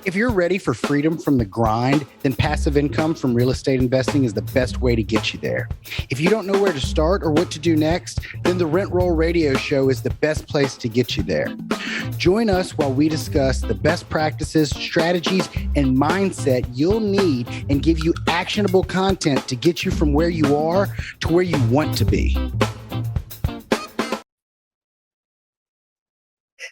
If you're ready for freedom from the grind, then passive income from real estate investing is the best way to get you there. If you don't know where to start or what to do next, then the Rent Roll Radio Show is the best place to get you there. Join us while we discuss the best practices, strategies, and mindset you'll need and give you actionable content to get you from where you are to where you want to be.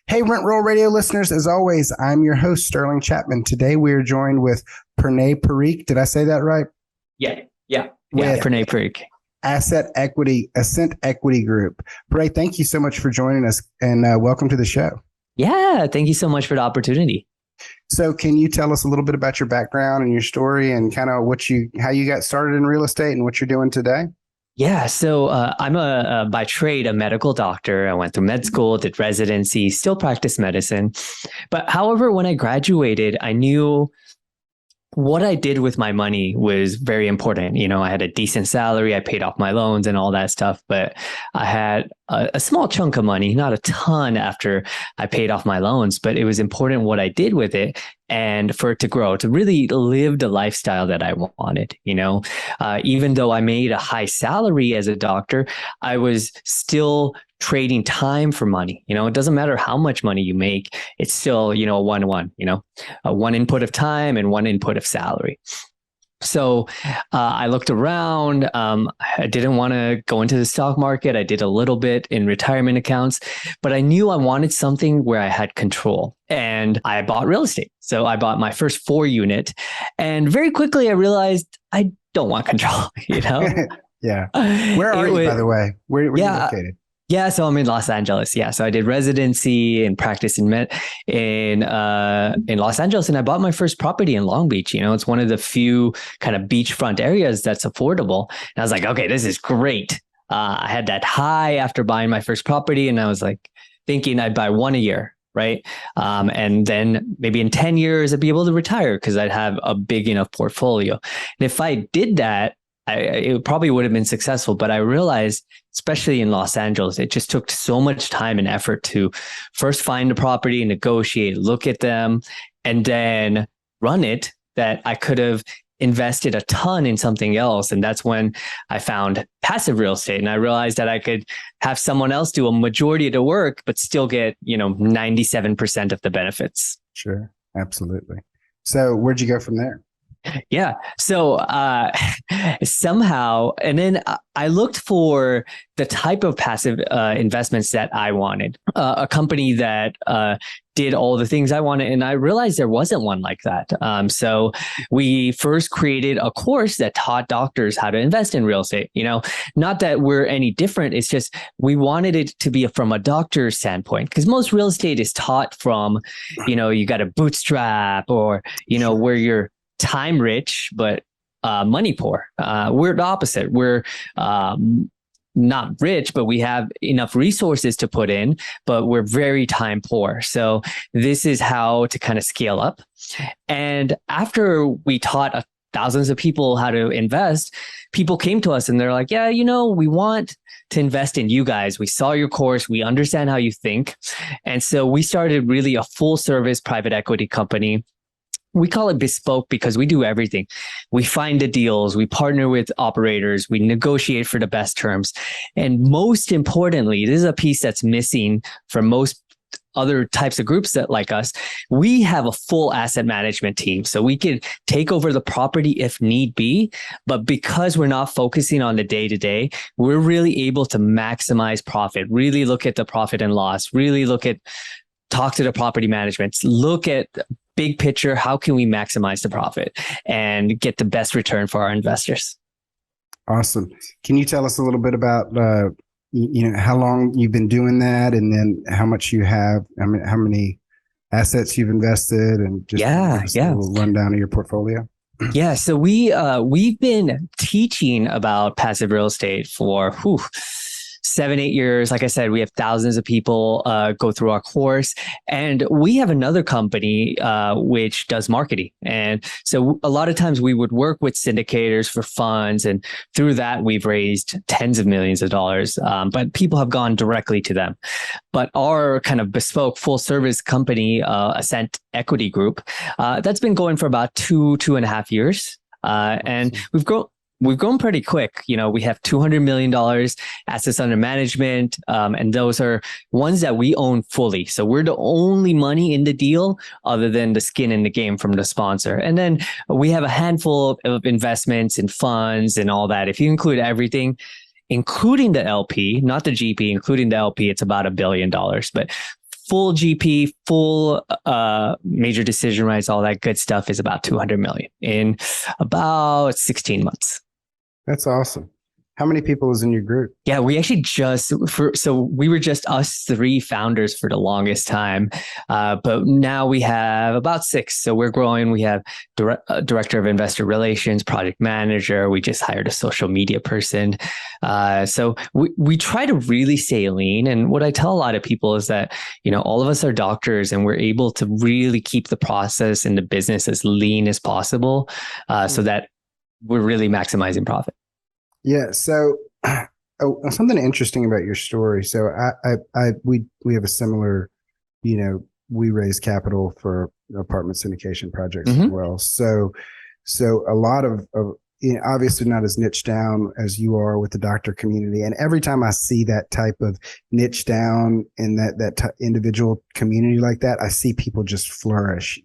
Hey, Rent Roll Radio listeners, as always, I'm your host, Sterling Chapman. Today, we are joined with Pranay Parikh. Did I say that right? Yeah, Pranay Parikh. Ascent Equity Group. Pranay, thank you so much for joining us and welcome to the show. Yeah, thank you so much for the opportunity. So can you tell us a little bit about your background and your story and kind of how you got started in real estate and what you're doing today? Yeah, so I'm by trade a medical doctor. I went through med school, did residency, still practice medicine. But however, when I graduated, I knew what I did with my money was very important. You know, I had a decent salary, I paid off my loans and all that stuff, but I had a small chunk of money, not a ton after I paid off my loans, but it was important what I did with it and for it to grow, to really live the lifestyle that I wanted. You know, even though I made a high salary as a doctor, I was still trading time for money. You know, it doesn't matter how much money you make. It's still, you know, a 1-1, you know, one input of time and one input of salary. So I looked around. I didn't want to go into the stock market. I did a little bit in retirement accounts, but I knew I wanted something where I had control. And I bought real estate. So I bought my first 4-unit. And very quickly, I realized I don't want control, you know? Yeah. Where are you, by the way? Where are you located? Yeah, so I'm in Los Angeles. Yeah, so I did residency and practice in Los Angeles, and I bought my first property in Long Beach. You know, it's one of the few kind of beachfront areas that's affordable. And I was like, okay, this is great. I had that high after buying my first property, and I was like thinking I'd buy one a year, right? And then maybe in 10 years I'd be able to retire because I'd have a big enough portfolio. And if I did that, it probably would have been successful, but I realized, especially in Los Angeles, it just took so much time and effort to first find a property, negotiate, look at them, and then run it, that I could have invested a ton in something else. And that's when I found passive real estate. And I realized that I could have someone else do a majority of the work, but still get, you know, 97% of the benefits. Sure. Absolutely. So where'd you go from there? Yeah. So somehow, and then I looked for the type of passive investments that I wanted, a company that did all the things I wanted. And I realized there wasn't one like that. So we first created a course that taught doctors how to invest in real estate. You know, not that we're any different. It's just we wanted it to be from a doctor's standpoint, because most real estate is taught from, you know, you got to bootstrap, or, you know, where you're time rich, but money poor. We're the opposite. We're not rich, but we have enough resources to put in, but we're very time poor. So this is how to kind of scale up. And after we taught thousands of people how to invest, people came to us and they're like, yeah, you know, we want to invest in you guys. We saw your course. We understand how you think. And so we started really a full service private equity company. We call it bespoke because we do everything. We find the deals, we partner with operators, we negotiate for the best terms. And most importantly, this is a piece that's missing from most other types of groups that like us. We have a full asset management team. So we can take over the property if need be. But because we're not focusing on the day-to-day, we're really able to maximize profit, really look at the profit and loss, really talk to the property management, look at big picture, how can we maximize the profit and get the best return for our investors? Awesome. Can you tell us a little bit about, you know, how long you've been doing that, and then how much you have, I mean, how many assets you've invested, and just a little rundown of your portfolio? Yeah. So we've been teaching about passive real estate for 7-8 years. Like I said, we have thousands of people go through our course, and we have another company which does marketing. And so a lot of times we would work with syndicators for funds, and through that we've raised tens of millions of dollars. But people have gone directly to them. But our kind of bespoke full service company, Ascent Equity Group, that's been going for about 2.5 years. And we've grown pretty quick. We have $200 million assets under management. And those are ones that we own fully. So we're the only money in the deal other than the skin in the game from the sponsor. And then we have a handful of investments in funds and all that. If you include everything, including the LP, not the GP, including the LP, it's about $1 billion. But full GP, full major decision rights, all that good stuff is about 200 million in about 16 months. That's awesome. How many people is in your group? Yeah, we actually so we were just us 3 founders for the longest time. But now we have about 6. So we're growing. We have director of investor relations, project manager. We just hired a social media person. So we try to really stay lean. And what I tell a lot of people is that, all of us are doctors, and we're able to really keep the process and the business as lean as possible, so that we're really maximizing profit. Yeah. So something interesting about your story. So we have a similar, we raise capital for apartment syndication projects as well. So a lot of obviously not as niche down as you are with the doctor community. And every time I see that type of niche down in that individual community like that, I see people just flourish,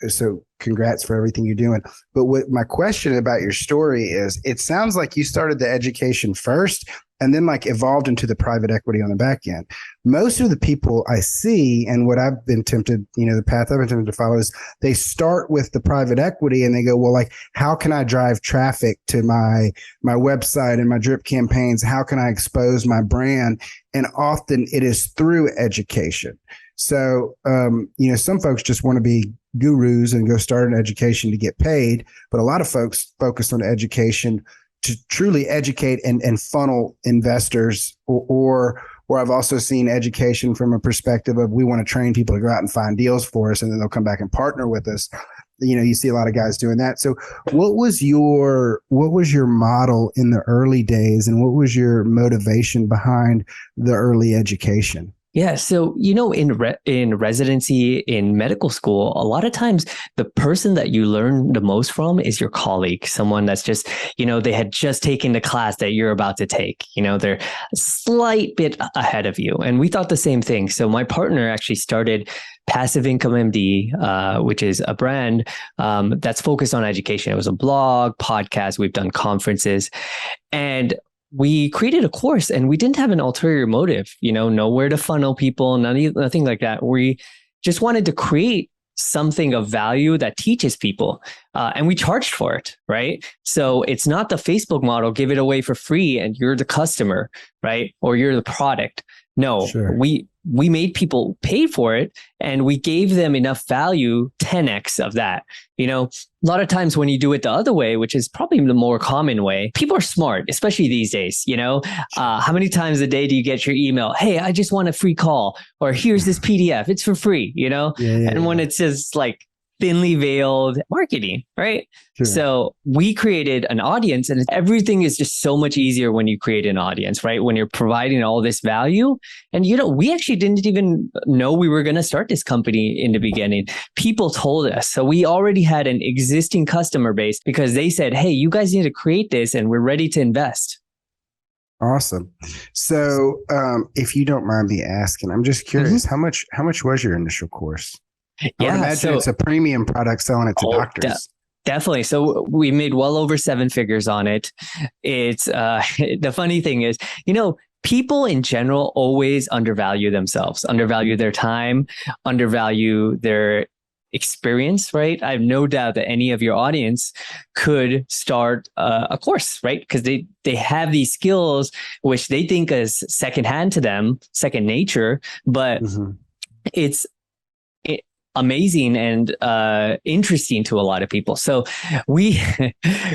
So congrats for everything you're doing. But what my question about your story is, it sounds like you started the education first and then evolved into the private equity on the back end. Most of the people I see, and what I've been tempted, the path I've been tempted to follow, is they start with the private equity and they go, well, how can I drive traffic to my website and my drip campaigns? How can I expose my brand? And often it is through education. So, some folks just want to be gurus and go start an education to get paid. But a lot of folks focus on education to truly educate and funnel investors, or I've also seen education from a perspective of, we want to train people to go out and find deals for us, and then they'll come back and partner with us. You see a lot of guys doing that. So what was your model in the early days, and what was your motivation behind the early education? Yeah. So, in residency, in medical school, a lot of times the person that you learn the most from is your colleague, someone that's just, they had just taken the class that you're about to take. They're a slight bit ahead of you. And we thought the same thing. So my partner actually started Passive Income MD, which is a brand that's focused on education. It was a blog, podcast. We've done conferences, and we created a course, and we didn't have an ulterior motive, nowhere to funnel people, nothing like that. We just wanted to create something of value that teaches people. And we charged for it, right? So it's not the Facebook model, give it away for free and you're the customer, right? Or you're the product. No, sure. We made people pay for it, and we gave them enough value, 10x of that. A lot of times when you do it the other way, which is probably the more common way, people are smart, especially these days. How many times a day do you get your email? Hey, I just want a free call, or here's this PDF. It's for free, and when it's just thinly veiled marketing, right? Sure. So we created an audience, and everything is just so much easier when you create an audience, right? When you're providing all this value. And, we actually didn't even know we were going to start this company in the beginning. People told us. So we already had an existing customer base because they said, hey, you guys need to create this and we're ready to invest. Awesome. So if you don't mind me asking, I'm just curious, how much was your initial course? I would imagine it's a premium product selling it to doctors. Definitely. So we made well over 7 figures on it. It's the funny thing is, people in general always undervalue themselves, undervalue their time, undervalue their experience, right? I have no doubt that any of your audience could start a course, right? Because they have these skills, which they think is secondhand to them, second nature, but amazing and interesting to a lot of people. So we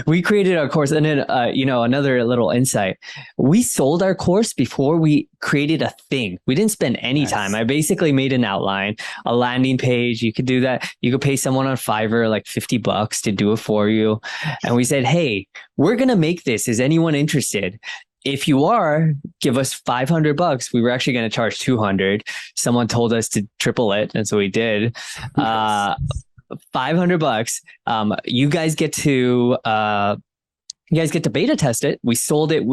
we created our course, and then another little insight: we sold our course before we created a thing. We didn't spend any time. I basically made an outline, a landing page. You could do that. You could pay someone on Fiverr like $50 to do it for you, and we said, hey, we're gonna make this. Is anyone interested? If you are, give us $500. We were actually going to charge 200. Someone told us to triple it, and so we did. $500. You guys get to beta test it. We sold it.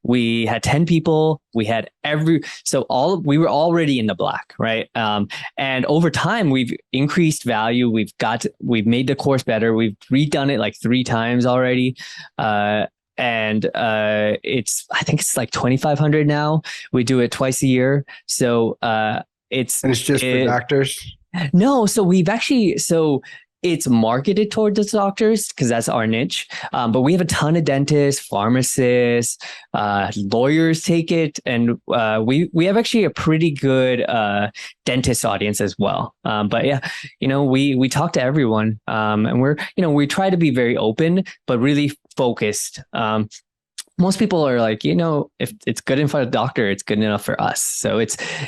We had 10 people. We had we were already in the black, right? And over time, we've increased value. We've made the course better. We've redone it like 3 times already. And I think it's like 2,500 now. We do it twice a year. So it's just for doctors? No. So it's marketed towards the doctors because that's our niche. But we have a ton of dentists, pharmacists, lawyers take it. And we have actually a pretty good dentist audience as well. But yeah, we talk to everyone, and we try to be very open, but really focused. Most people are like, if it's good in front of the doctor, it's good enough for us. So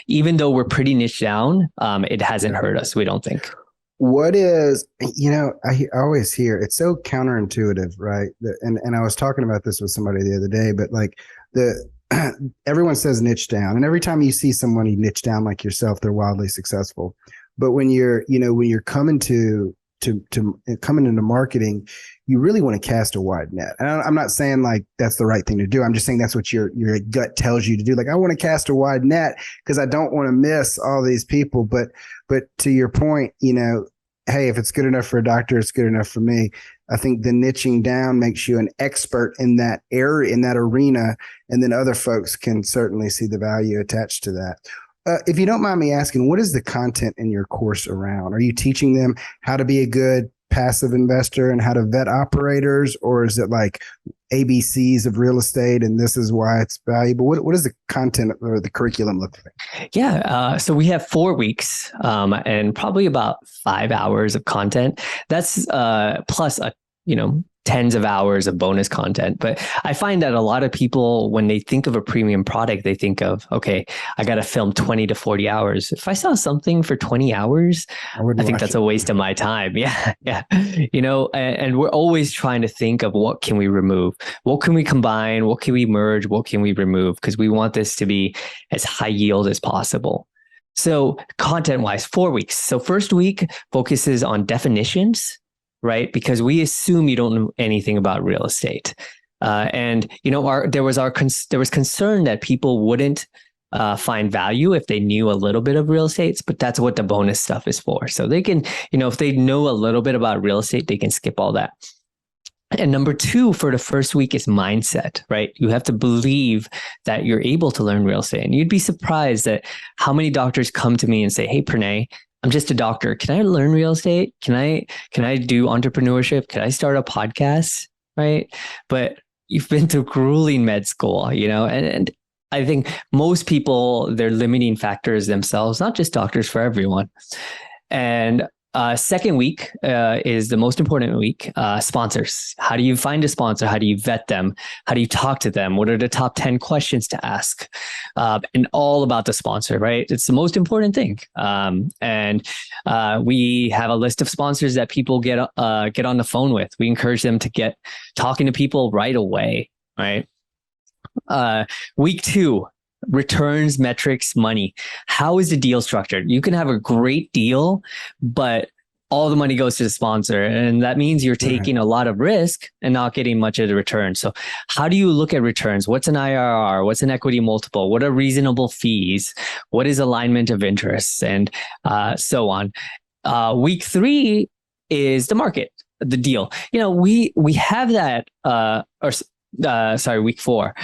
even though we're pretty niche down, it hasn't hurt us, we don't think. What is, I always hear it's so counterintuitive, right? And I was talking about this with somebody the other day, but like everyone says niche down, and every time you see someone niche down like yourself, they're wildly successful. But when you're coming coming into marketing, you really want to cast a wide net. And I'm not saying like that's the right thing to do. I'm just saying that's what your gut tells you to do. Like, I want to cast a wide net because I don't want to miss all these people. But to your point, hey, if it's good enough for a doctor, it's good enough for me. I think the niching down makes you an expert in that area, in that arena, and then other folks can certainly see the value attached to that. If you don't mind me asking, what is the content in your course around? Are you teaching them how to be a good passive investor and how to vet operators, or is it like ABCs of real estate and this is why it's valuable? What does the content or the curriculum look like? Yeah. So we have 4 weeks and probably about 5 hours of content. That's plus tens of hours of bonus content. But I find that a lot of people, when they think of a premium product, they think of, okay, I got to film 20 to 40 hours. If I saw something for 20 hours, I think that's a waste of my time. Yeah. Yeah. And we're always trying to think of what can we remove? What can we combine? What can we merge? What can we remove? Because we want this to be as high yield as possible. So content wise, 4 weeks. So first week focuses on definitions, right? Because we assume you don't know anything about real estate. And there was concern that people wouldn't find value if they knew a little bit of real estate, but that's what the bonus stuff is for. So they can, if they know a little bit about real estate, they can skip all that. And number 2 for the first week is mindset, right? You have to believe that you're able to learn real estate. And you'd be surprised at how many doctors come to me and say, hey, Pranay, I'm just a doctor. Can I learn real estate? Can I do entrepreneurship? Can I start a podcast? Right. But you've been through grueling med school, and I think most people, their limiting factors themselves, not just doctors, for everyone. And second week is the most important week. Sponsors. How do you find a sponsor? How do you vet them? How do you talk to them? What are the top 10 questions to ask? And all about the sponsor, right? It's the most important thing. And we have a list of sponsors that people get on the phone with. We encourage them to get talking to people right away, right? Week 2. Returns, metrics, money. How is the deal structured? You can have a great deal, but all the money goes to the sponsor. And that means you're taking a lot of risk and not getting much of the return. So how do you look at returns? What's an IRR? What's an equity multiple? What are reasonable fees? What is alignment of interests? And so on. Week 3 is the market, the deal. We have that, week 4.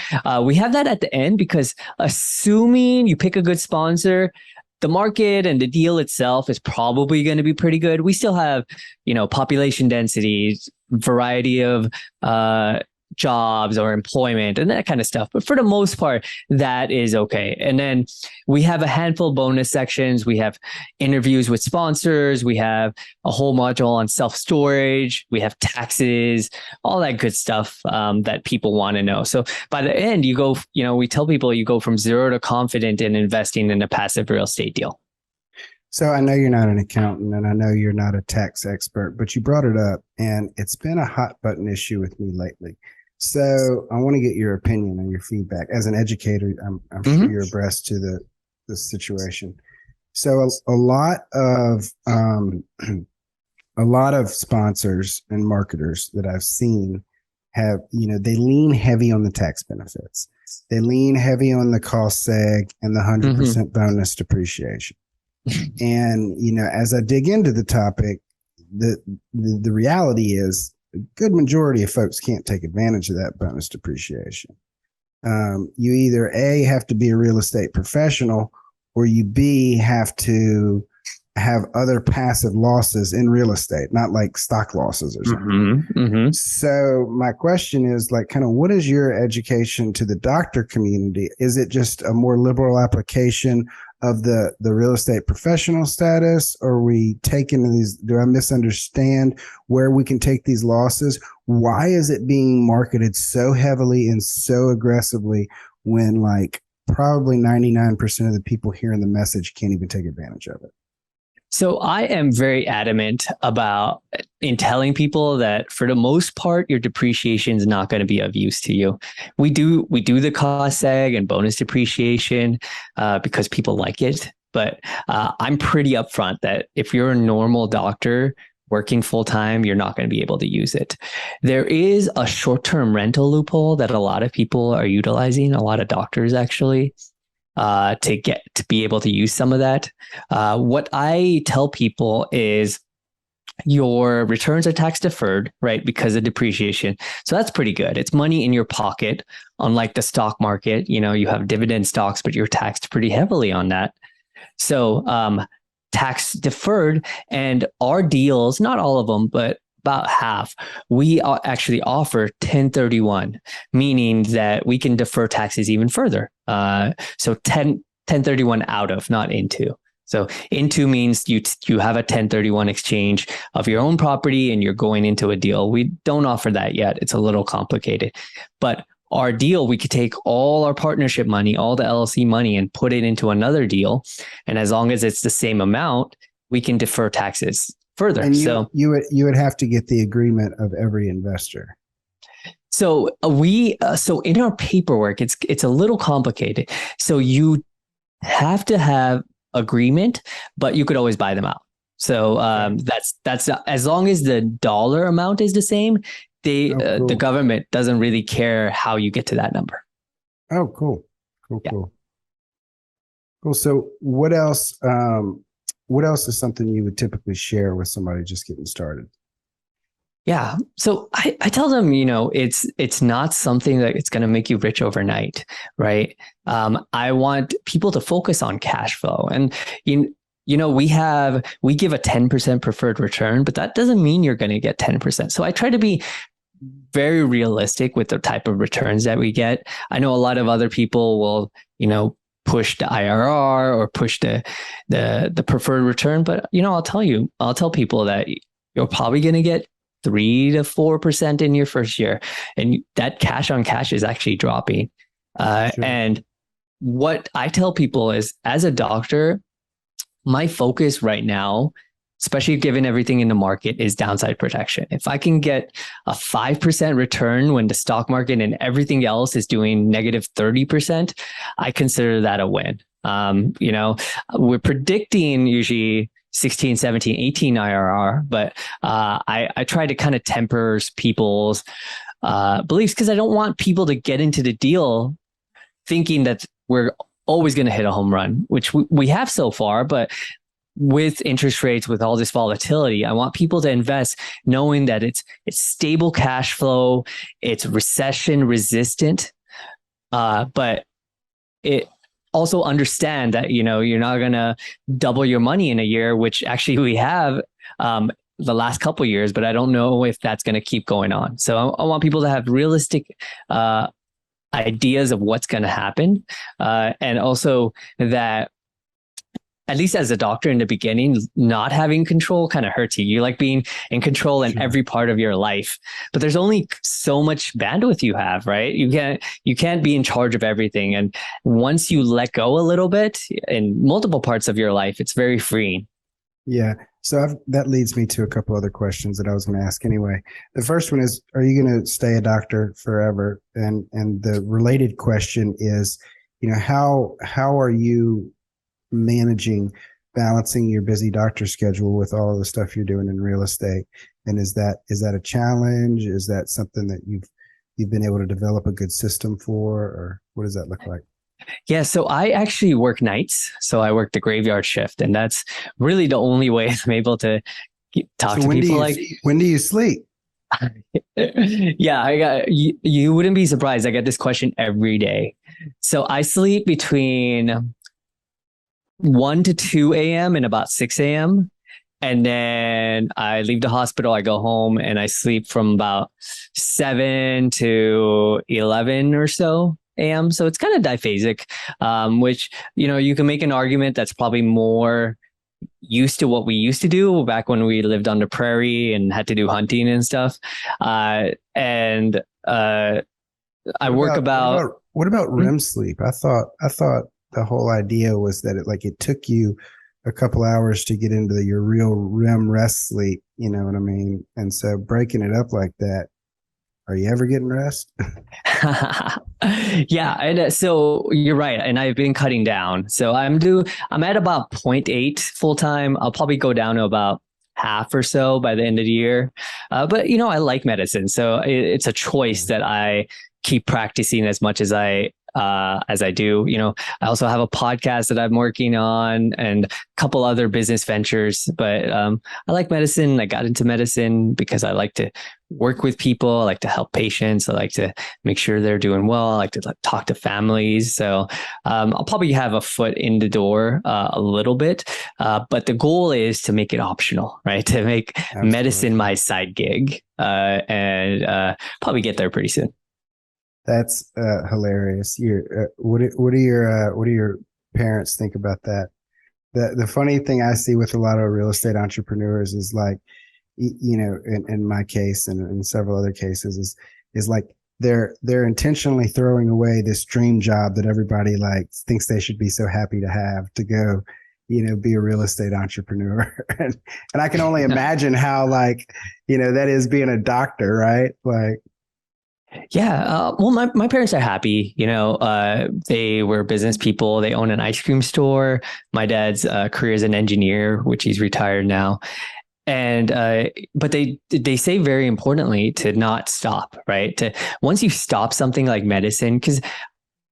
We have that at the end because assuming you pick a good sponsor, the market and the deal itself is probably going to be pretty good. We still have, population density, variety of, jobs or employment and that kind of stuff. But for the most part, that is okay. And then we have a handful of bonus sections. We have interviews with sponsors. We have a whole module on self-storage. We have taxes, all that good stuff that people want to know. So by the end, you go, we tell people you go from zero to confident in investing in a passive real estate deal. So I know you're not an accountant and I know you're not a tax expert, but you brought it up and it's been a hot button issue with me lately. So I want to get your opinion and your feedback. As an educator, I'm sure you're abreast to the situation. So a lot of sponsors and marketers that I've seen have, they lean heavy on the tax benefits. They lean heavy on the cost seg and the 100% bonus depreciation. And, as I dig into the topic, the reality is a good majority of folks can't take advantage of that bonus depreciation. You either A, have to be a real estate professional, or you B, have to have other passive losses in real estate, not like stock losses or something. So my question is what is your education to the doctor community? Is it just a more liberal application of the real estate professional status? Or are we taking these, do I misunderstand where we can take these losses? Why is it being marketed so heavily and so aggressively when probably 99% of the people hearing the message can't even take advantage of it? So I am very adamant about in telling people that for the most part, your depreciation is not going to be of use to you. We do the cost seg and bonus depreciation because people like it. But I'm pretty upfront that if you're a normal doctor working full time, you're not going to be able to use it. There is a short-term rental loophole that a lot of people are utilizing, a lot of doctors actually. To be able to use some of that. What I tell people is your returns are tax deferred, right? Because of depreciation. So that's pretty good. It's money in your pocket. Unlike the stock market, you have dividend stocks, but you're taxed pretty heavily on that. So tax deferred, and our deals, not all of them, but about half, we actually offer 1031, meaning that we can defer taxes even further. So 1031 out of, not into. So into means you have a 1031 exchange of your own property and you're going into a deal. We don't offer that yet. It's a little complicated. But our deal, we could take all our partnership money, all the LLC money, and put it into another deal. And as long as it's the same amount, we can defer taxes further. And you would have to get the agreement of every investor. So so in our paperwork, it's a little complicated. So you have to have agreement, but you could always buy them out. So that's as long as the dollar amount is the same, cool. The government doesn't really care how you get to that number. Oh, cool. Cool. So what else? What else is something you would typically share with somebody just getting started? Yeah. So I tell them, it's not something that it's going to make you rich overnight, right? I want people to focus on cash flow. And, we give a 10% preferred return, but that doesn't mean you're going to get 10%. So I try to be very realistic with the type of returns that we get. I know a lot of other people will, push the IRR or push the preferred return. But, I'll tell people that you're probably going to get 3 to 4% in your first year. And that cash on cash is actually dropping. Sure. And what I tell people is, as a doctor, my focus right now, especially given everything in the market, is downside protection. If I can get a 5% return when the stock market and everything else is doing negative 30%, I consider that a win. We're predicting usually 16, 17, 18 IRR, but I try to kind of temper people's beliefs, because I don't want people to get into the deal thinking that we're always going to hit a home run, which we have so far. But with interest rates, with all this volatility, I want people to invest knowing that it's stable cash flow, it's recession resistant, but it also understand that, you're not going to double your money in a year, which actually we have. the last couple of years, but I don't know if that's going to keep going on. So I want people to have realistic ideas of what's going to happen, and also that, at least as a doctor in the beginning, not having control kind of hurts you. You like being in control in every part of your life, but there's only so much bandwidth you have, right? You can't be in charge of everything. And once you let go a little bit in multiple parts of your life, it's very freeing. Yeah. So that leads me to a couple other questions that I was going to ask anyway. The first one is, are you going to stay a doctor forever? And the related question is, how are you balancing your busy doctor schedule with all of the stuff you're doing in real estate? And is that a challenge? Is that something that you've been able to develop a good system for, or what does that look like? Yeah, so I actually work nights. So I work the graveyard shift, and that's really the only way I'm able to talk to people. When do you sleep? Yeah, you wouldn't be surprised. I get this question every day. So I sleep between 1 to 2 a.m. and about 6 a.m. And then I leave the hospital, I go home, and I sleep from about 7 to 11 or so a.m. So it's kind of diphasic, which, you can make an argument that's probably more used to what we used to do back when we lived on the prairie and had to do hunting and stuff. I work about... What about REM sleep? I thought the whole idea was that it took you a couple hours to get into your real REM rest sleep. You know what I mean? And so breaking it up like that, are you ever getting rest? Yeah. And so you're right. And I've been cutting down. So I'm at about 0.8 full time. I'll probably go down to about half or so by the end of the year. But I like medicine. So it's a choice that I keep practicing as much as I do. I also have a podcast that I'm working on and a couple other business ventures, but I like medicine. I got into medicine because I like to work with people. I like to help patients. I like to make sure they're doing well. I like to talk to families. So I'll probably have a foot in the door a little bit, but the goal is to make it optional, right? To make medicine my side gig, and probably get there pretty soon. That's hilarious. What do your parents think about that? The funny thing I see with a lot of real estate entrepreneurs is in my case and in several other cases is like they're intentionally throwing away this dream job that everybody thinks they should be so happy to have, to go, be a real estate entrepreneur. and I can only imagine how that is being a doctor, right? Yeah. Well, my parents are happy. They were business people. They own an ice cream store. My dad's career is an engineer, which he's retired now. And but they say very importantly to not stop, right? Once you stop something like medicine, because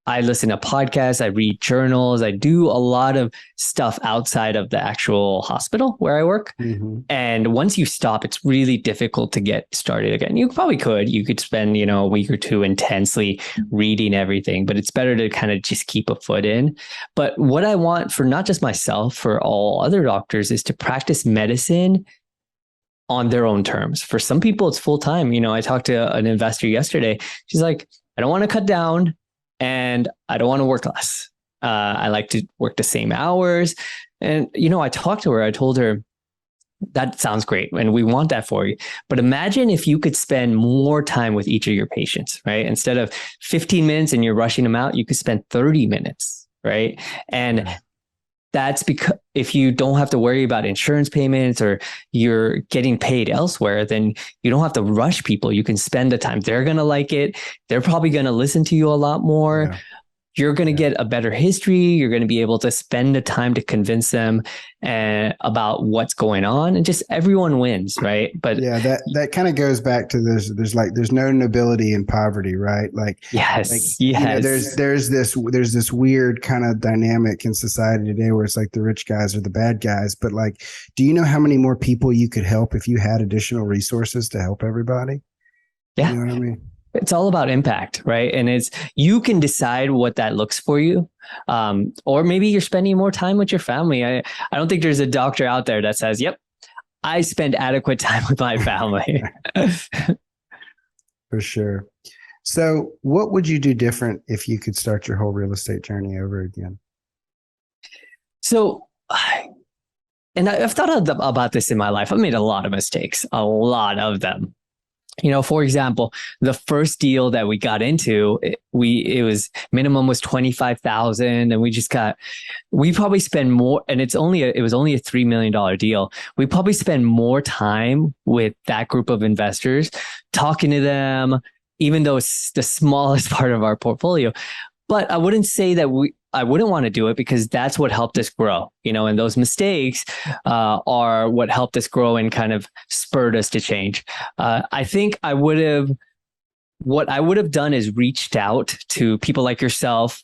I listen to podcasts, I read journals, I do a lot of stuff outside of the actual hospital where I work. Mm-hmm. And once you stop, it's really difficult to get started again. You could spend, a week or two intensely reading everything, but it's better to kind of just keep a foot in. But what I want for not just myself, for all other doctors, is to practice medicine on their own terms. For some people, it's full time. I talked to an investor yesterday. She's like, I don't want to cut down. And I don't want to work less. I like to work the same hours. And, I talked to her. I told her, that sounds great. And we want that for you. But imagine if you could spend more time with each of your patients, right? Instead of 15 minutes and you're rushing them out, you could spend 30 minutes, right? And that's because if you don't have to worry about insurance payments or you're getting paid elsewhere, then you don't have to rush people. You can spend the time. They're going to like it. They're probably going to listen to you a lot more. Yeah. You're going to get a better history. You're going to be able to spend the time to convince them about what's going on, and just everyone wins, right? But yeah, that kind of goes back to there's no nobility in poverty, right? Yes. There's this weird kind of dynamic in society today where it's like the rich guys are the bad guys. But do you know how many more people you could help if you had additional resources to help everybody? Yeah. You know what I mean? It's all about impact, right? And you can decide what that looks for you. Or maybe you're spending more time with your family. I don't think there's a doctor out there that says, yep, I spend adequate time with my family. For sure. So what would you do different if you could start your whole real estate journey over again? So, and I've thought about this in my life. I've made a lot of mistakes, a lot of them. For example, the first deal that we got into, it was minimum was 25,000, and we probably spend more, and it was only a $3 million deal. We probably spend more time with that group of investors, talking to them, even though it's the smallest part of our portfolio. But I wouldn't say that I wouldn't want to do it, because that's what helped us grow, and those mistakes are what helped us grow and kind of spurred us to change. I think what I would have done is reached out to people like yourself,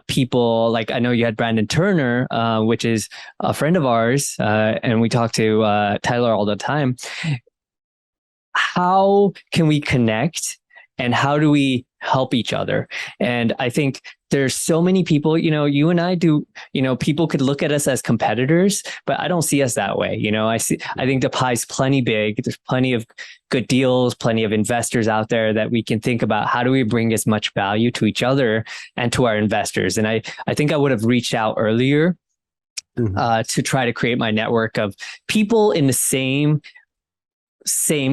people like, I know you had Brandon Turner, which is a friend of ours, and we talk to Tyler all the time. How can we connect, and how do we help each other? And I think there's so many people, you and I do, people could look at us as competitors, but I don't see us that way. I think the pie's plenty big. There's plenty of good deals, plenty of investors out there that we can think about. How do we bring as much value to each other and to our investors? And I think I would have reached out earlier to try to create my network of people in the same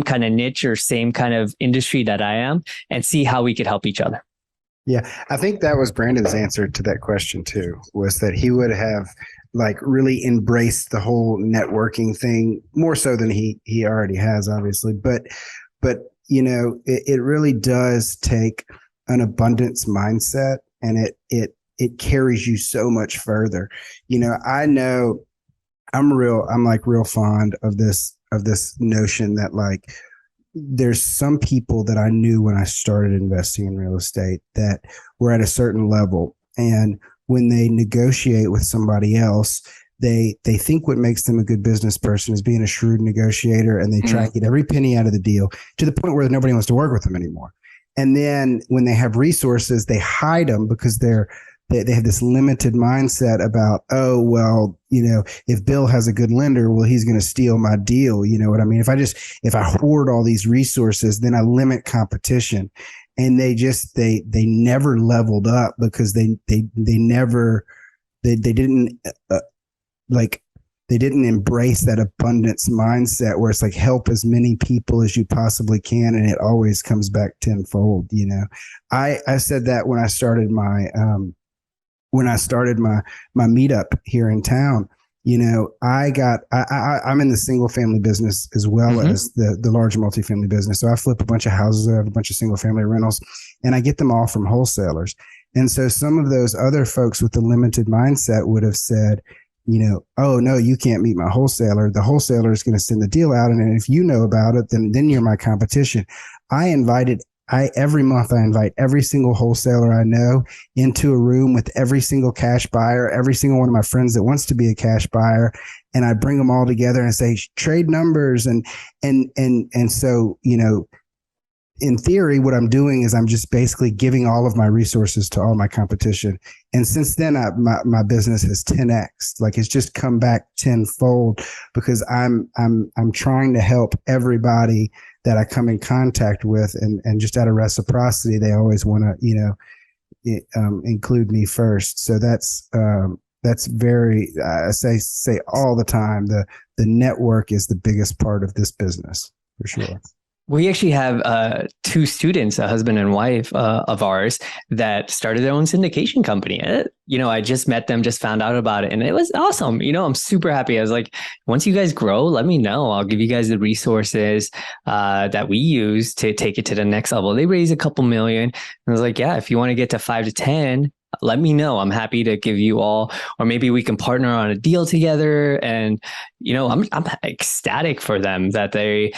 kind of niche or same kind of industry that I am, and see how we could help each other. Yeah, I think that was Brandon's answer to that question too, was that he would have really embraced the whole networking thing more so than he already has, obviously. But it really does take an abundance mindset, and it carries you so much further. I know I'm real fond of this notion that there's some people that I knew when I started investing in real estate that were at a certain level. And when they negotiate with somebody else, they think what makes them a good business person is being a shrewd negotiator, and they try to get every penny out of the deal to the point where nobody wants to work with them anymore. And then when they have resources, they hide them because they have this limited mindset about, oh, well, if Bill has a good lender, well, he's going to steal my deal. You know what I mean? If I hoard all these resources, then I limit competition. And they never leveled up because they didn't embrace that abundance mindset where it's help as many people as you possibly can. And it always comes back tenfold. I said that when I started my meetup here in town. I'm in the single family business as well as the large multifamily business. So I flip a bunch of houses. I have a bunch of single family rentals, and I get them all from wholesalers. And so some of those other folks with the limited mindset would have said, oh no, you can't meet my wholesaler. The wholesaler is going to send the deal out. And if you know about it, then you're my competition. Every month I invite every single wholesaler I know into a room with every single cash buyer, every single one of my friends that wants to be a cash buyer. And I bring them all together and say, trade numbers. And so, in theory, what I'm doing is I'm just basically giving all of my resources to all my competition. And since then, my business has 10x. It's just come back tenfold because I'm trying to help everybody that I come in contact with, and just out of reciprocity, they always want to, include me first. So that's very, I say all the time, the network is the biggest part of this business for sure. We actually have two students, a husband and wife of ours, that started their own syndication company. I just met them, just found out about it, and it was awesome. I'm super happy. I was like, once you guys grow, let me know. I'll give you guys the resources that we use to take it to the next level. They raised a couple million. And I was like, yeah, if you want to get to 5 to 10, let me know. I'm happy to give you all, or maybe we can partner on a deal together. And, I'm ecstatic for them that they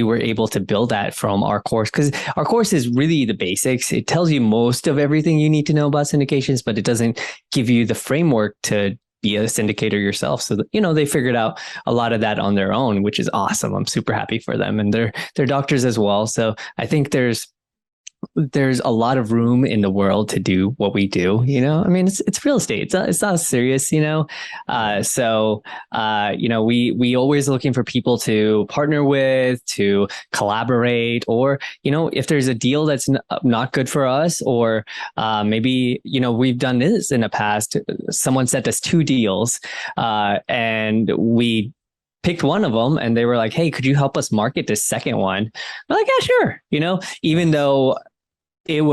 were able to build that from our course, because our course is really the basics. It tells you most of everything you need to know about syndications, but it doesn't give you the framework to be a syndicator yourself. So, they figured out a lot of that on their own, which is awesome. I'm super happy for them, and they're doctors as well. So I think there's there's a lot of room in the world to do what we do. I mean, it's real estate. It's not serious. We always looking for people to partner with, to collaborate, or if there's a deal that's not good for us, or maybe we've done this in the past. Someone sent us two deals, and we picked one of them, and they were like, "Hey, could you help us market this second one?" We're like, "Yeah, sure." Even though it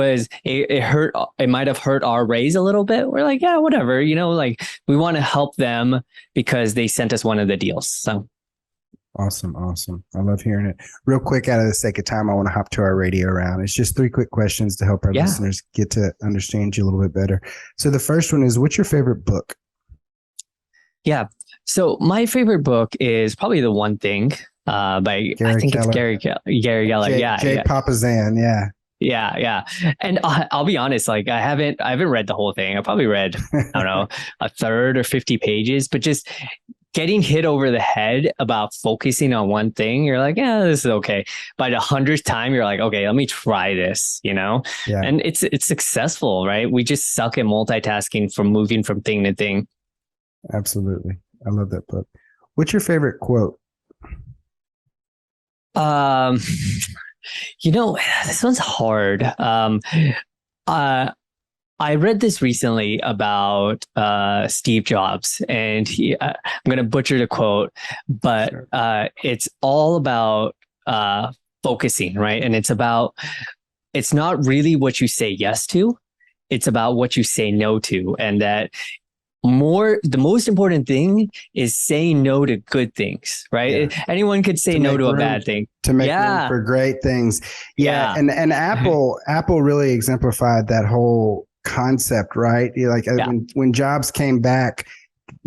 hurt, it might have hurt our raise a little bit. We're like, yeah, whatever. Like, we want to help them because they sent us one of the deals. So awesome. I love hearing it. Real quick, out of the sake of time, I want to hop to our radio round. It's just 3 quick questions to help our listeners get to understand you a little bit better. So the first one is, what's your favorite book? Yeah. So my favorite book is probably The One Thing by Gary Keller. It's Gary Keller. Jay Papasan. Yeah. Yeah. And I'll be honest, like I haven't read the whole thing. I probably read, I don't know, a third or 50 pages, but just getting hit over the head about focusing on one thing, you're like, yeah, this is okay. By the 100th time, you're like, okay, let me try this, Yeah. And it's successful, right? We just suck at multitasking from moving from thing to thing. Absolutely. I love that book. What's your favorite quote? This one's hard. I read this recently about Steve Jobs, and I'm going to butcher the quote, but sure. It's all about focusing, right? And it's not really what you say yes to, it's about what you say no to, and that the most important thing is saying no to good things, right? Yeah. Anyone could say no to a bad thing. To make room for great things. Yeah. And Apple really exemplified that whole concept, right? When Jobs came back,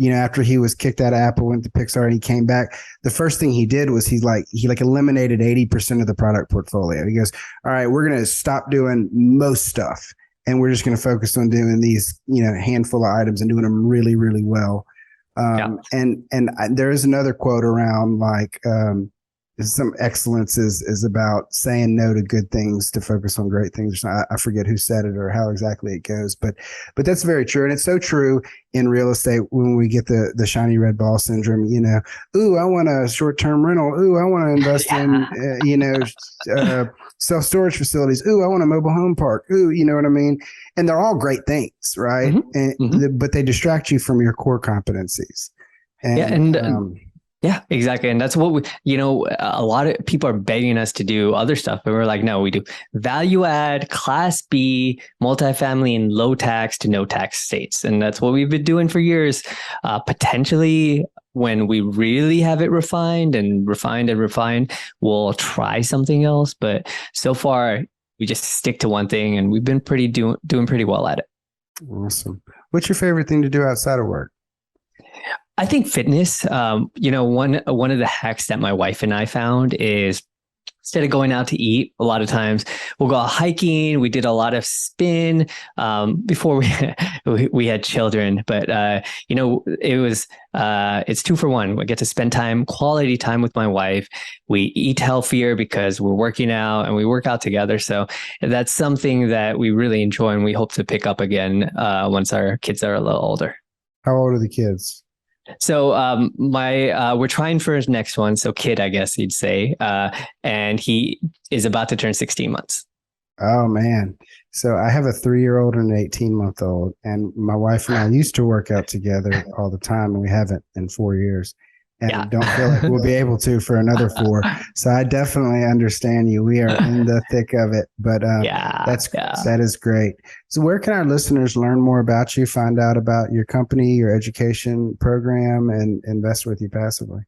after he was kicked out of Apple, went to Pixar, and he came back, the first thing he did was he eliminated 80% of the product portfolio. He goes, all right, we're going to stop doing most stuff, and we're just going to focus on doing these, handful of items and doing them really, really well. And there is another quote around some excellence is about saying no to good things to focus on great things. I forget who said it or how exactly it goes, but that's very true. And it's so true in real estate when we get the shiny red ball syndrome, ooh, I want a short-term rental. Ooh, I want to invest in, self-storage facilities. Ooh, I want a mobile home park. Ooh, you know what I mean? And they're all great things, right? Mm-hmm. But they distract you from your core competencies. Yeah, exactly. And that's what a lot of people are begging us to do other stuff, but we're like, no, we do value add, class B, multifamily in low tax to no tax states. And that's what we've been doing for years. Potentially, when we really have it refined, we'll try something else. But so far, we just stick to one thing, and we've been doing pretty well at it. Awesome. What's your favorite thing to do outside of work? I think fitness. One of the hacks that my wife and I found is, instead of going out to eat, a lot of times we'll go out hiking. We did a lot of spin before we had children, but it's 2 for 1. We get to spend quality time with my wife. We eat healthier because we're working out, and we work out together. So that's something that we really enjoy, and we hope to pick up again once our kids are a little older. How old are the kids? So we're trying for his next one. So kid, I guess you'd say. And he is about to turn 16 months. Oh, man. So I have a 3-year-old and an 18-month-old. And my wife and I used to work out together all the time, and we haven't in 4 years. And don't feel like we'll be able to for another 4. So I definitely understand you. We are in the thick of it, but that is great. So where can our listeners learn more about you, find out about your company, your education program, and invest with you passively?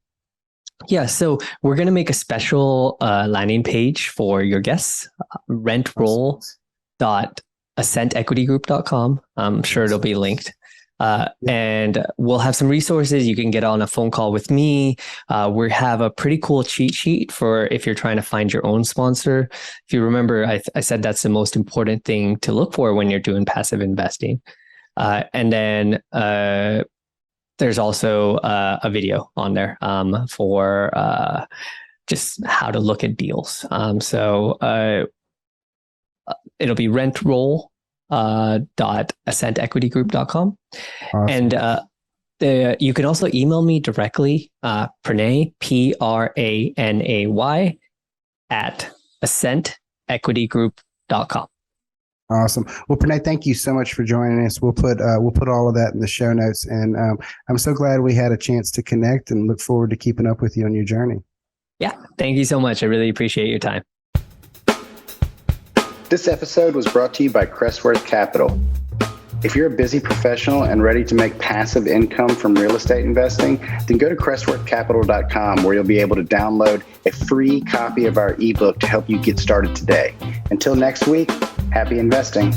Yeah, so we're going to make a special landing page for your guests, rentroll.ascentequitygroup.com. I'm sure it'll be linked. And we'll have some resources. You can get on a phone call with me. We have a pretty cool cheat sheet for if you're trying to find your own sponsor. If you remember, I said that's the most important thing to look for when you're doing passive investing. And then there's also a video on there for just how to look at deals. So it'll be rentroll.ascentequitygroup.com. Awesome. And you can also email me directly, Pranay, Pranay, at ascentequitygroup.com. Awesome. Well, Pranay, thank you so much for joining us. We'll put all of that in the show notes. And I'm so glad we had a chance to connect and look forward to keeping up with you on your journey. Yeah. Thank you so much. I really appreciate your time. This episode was brought to you by Crestworth Capital. If you're a busy professional and ready to make passive income from real estate investing, then go to crestworthcapital.com, where you'll be able to download a free copy of our ebook to help you get started today. Until next week, happy investing.